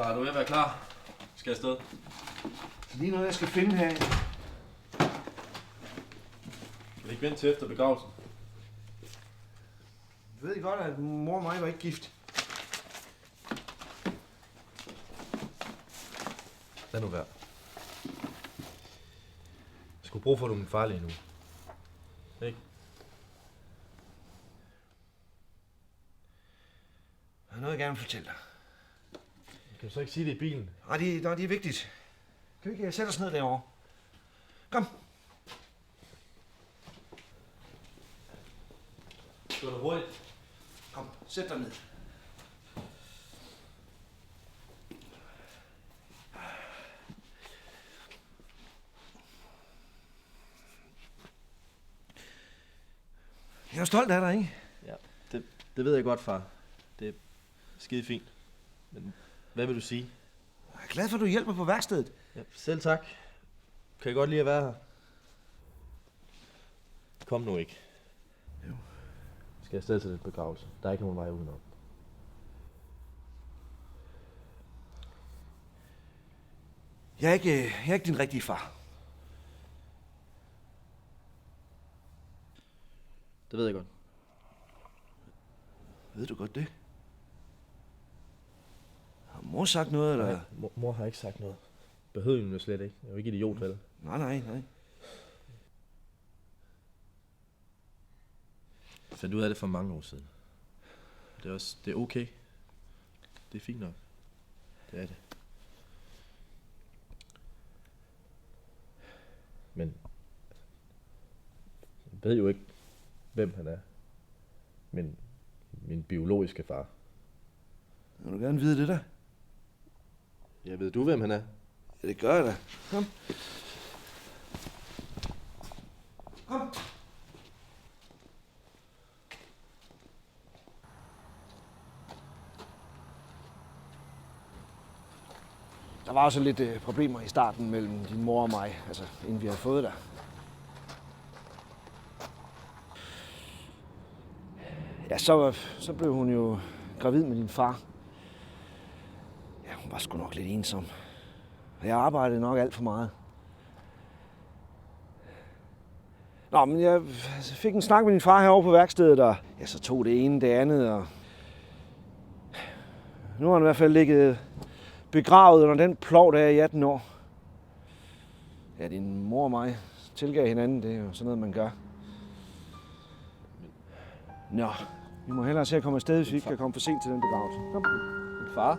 Far, er du ved at være klar? Skal jeg afsted? Det er lige noget, jeg skal finde her. Kan vi ikke vente til efter begravelsen? Du ved godt, at mor og mig var ikke gift. Lad nu være. Jeg skulle bruge for, at du er min far lige nu. Ikke? Jeg har noget, jeg gerne vil fortælle dig. Kan du så ikke sige det i bilen? Nej, det er vigtigt. Kan vi ikke sætte os ned derovre? Kom. Gå da hurtigt. Kom, sæt dig ned. Jeg er stolt af dig, ikke? Ja, det ved jeg godt, far. Det er skide fint. Men hvad vil du sige? Jeg er glad for, at du hjælper på værkstedet. Ja, selv tak. Kan jeg godt lide at være her? Kom nu ikke. Jo. Skal jeg afsted til den begravelse? Der er ikke nogen vej udenom. Jeg er ikke din rigtige far. Det ved jeg godt. Ved du godt det? Har mor sagt noget, eller? Nej, mor har ikke sagt noget. Behøver hun jo slet ikke. Jeg er jo ikke idiot, vel? Nej. Jeg fandt ud af det for mange år siden. Det er okay. Det er fint nok. Det er det. Men jeg ved jo ikke, hvem han er. Men min biologiske far. Vil du gerne vide det der? Jeg ved du, hvem han er? Ja, det gør jeg da. Kom. Kom. Der var også lidt problemer i starten mellem din mor og mig, altså inden vi havde fået dig. Ja, så blev hun jo gravid med din far. Ja, hun var sgu nok lidt ensom. Jeg arbejdede nok alt for meget. Nå, men jeg fik en snak med din far herovre på værkstedet, og ja, så tog det ene det andet, og nu har han i hvert fald ligget begravet under den plov, der er i 18 år. Ja, din mor og mig tilgav hinanden, det er jo sådan noget, man gør. Nå, vi må hellere se at komme afsted, hvis vi ikke kan komme for sent til den begravelse. Kom. Far?